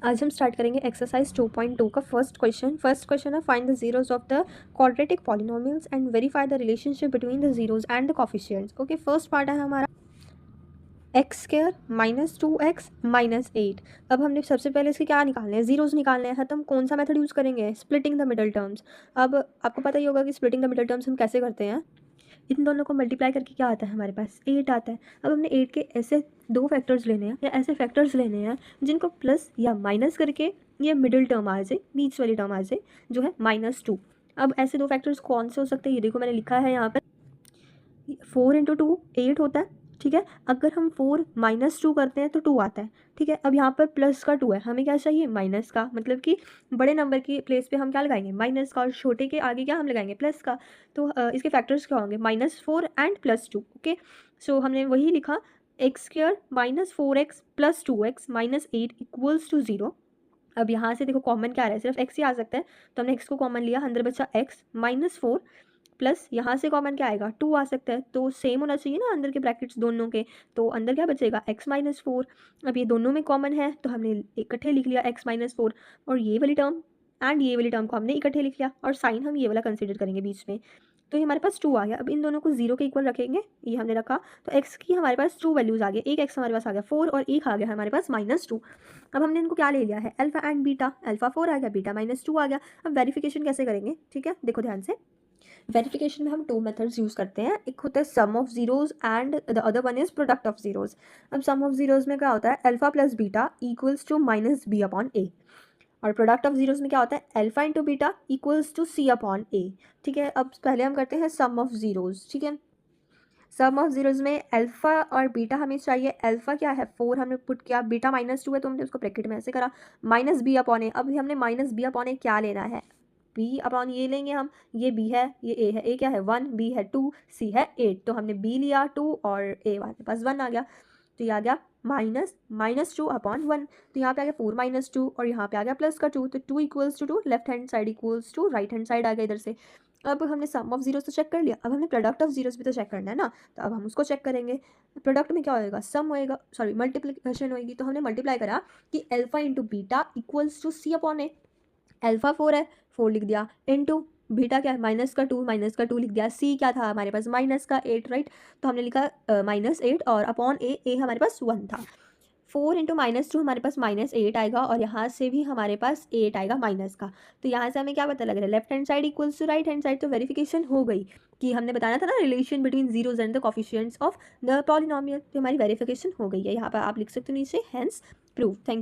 आज हम स्टार्ट करेंगे एक्सरसाइज 2.2 का फर्स्ट क्वेश्चन है find the zeros of the quadratic polynomials and verify the relationship between the zeros and the coefficients. Okay, first part है हमारा x square minus 2x minus 8। अब हमने सबसे पहले इसके क्या निकालने हैं, जीरोज निकालने हैं। तो हम कौन सा मेथड यूज़ करेंगे, स्प्लिटिंग द मिडल टर्म्स। अब आपको पता ही होगा कि स्प्लिटिंग द मिडल टर्म्स हम कैसे करते हैं। इन दोनों को मल्टीप्लाई करके क्या आता है, हमारे पास 8 आता है। अब हमने 8 के ऐसे दो फैक्टर्स लेने हैं या ऐसे फैक्टर्स लेने हैं जिनको प्लस या माइनस करके ये मिडिल टर्म आ जाए, बीच वाली टर्म आ जाए जो है -2। अब ऐसे दो फैक्टर्स कौन से हो सकते हैं, ये देखो मैंने लिखा है यहाँ पर 4 × 2 8 होता है। ठीक है, अगर हम 4 - 2 करते हैं तो 2 आता है। ठीक है, अब यहाँ पर प्लस का 2 है, हमें क्या चाहिए, माइनस का। मतलब कि बड़े नंबर की प्लेस पे हम क्या लगाएंगे, माइनस का, और छोटे के आगे क्या हम लगाएंगे, प्लस का। तो इसके फैक्टर्स क्या होंगे, -4 एंड +2। ओके, सो हमने वही लिखा, x² -4x + 2x -8 = 0। अब यहाँ से देखो कॉमन क्या आ रहा है, सिर्फ x ही आ सकता है, तो हमने x को कॉमन लिया, अंदर बचा x -4 प्लस यहाँ से कॉमन क्या आएगा, 2 आ सकता है। तो सेम होना चाहिए ना अंदर के ब्रैकेट्स दोनों के, तो अंदर क्या बचेगा, x -4। अब ये दोनों में कॉमन है तो हमने इकट्ठे लिख लिया x -4, और ये वाली टर्म एंड ये वाली टर्म को हमने इकट्ठे लिख लिया, और साइन हम ये वाला कंसिडर करेंगे बीच में। तो ये हमारे पास 2 आ गया। अब इन दोनों को 0 के इक्वल रखेंगे, ये हमने रखा, तो x की हमारे पास 2 वैल्यूज़ आ गई। एक x हमारे पास आ गया 4 और एक आ गया हमारे पास -2। अब हमने इनको क्या ले लिया है, अल्फा एंड बीटा। अल्फा 4 आ गया, बीटा -2 आ गया। अब वेरिफिकेशन कैसे करेंगे, ठीक है, देखो ध्यान से। वेरिफिकेशन में हम 2 मेथड्स यूज़ करते हैं, एक होता है sum of zeros and the other one is product of zeros. अब सम ऑफ जीरोज में क्या होता है, alpha plus beta equals to -b/a, और प्रोडक्ट ऑफ जीरोज में क्या होता है, alpha into beta equals to c/a। ठीक है, अब पहले हम करते हैं सम ऑफ जीरोज। ठीक है, सम ऑफ जीरोज में अल्फा और बीटा हमें चाहिए। अल्फा क्या है, 4 हमने पुट किया, बीटा -2 है तो हमने उसको ब्रैकेट में ऐसे करा, -b/a। अब हमने -b/a क्या लेना है, b/, ये लेंगे हम, ये b है, ये a है, a क्या है 1, b है 2, c है 8, तो हमने b लिया 2 और a हमारे पास 1 आ गया। तो ये आ गया -2/1। तो यहाँ पे आ गया 4 - 2 और यहाँ पे आ गया प्लस का 2, तो 2 = 2, left hand side equals to right hand side आ गया इधर से। अब हमने सम ऑफ जीरोस तो चेक कर लिया, अब हमने प्रोडक्ट ऑफ जीरोस भी तो चेक करना है ना, तो अब हम उसको चेक करेंगे। प्रोडक्ट में क्या होएगा, सम होएगा, सॉरी मल्टीप्लिकेशन होएगी, तो हमने मल्टीप्लाई करा कि alpha into beta equals to c/a। Alpha 4 है, 4 लिख दिया, इंटू बीटा क्या है, -2 लिख दिया, सी क्या था हमारे पास, -8, राइट। तो हमने लिखा -8 और अपॉन ए हमारे पास 1 था। 4 × -2 हमारे पास -8 आएगा, और यहाँ से भी हमारे पास 8 आएगा माइनस का। तो यहाँ से हमें क्या पता लग रहा है, left hand side equals to right hand side. तो वेरिफिकेशन हो गई कि हमने बताया था ना relation between zeros and the coefficients of the polynomial, तो हमारी वेरिफिकेशन हो गई है। यहाँ पर आप लिख सकते हो नीचे, हेंस प्रूव। थैंक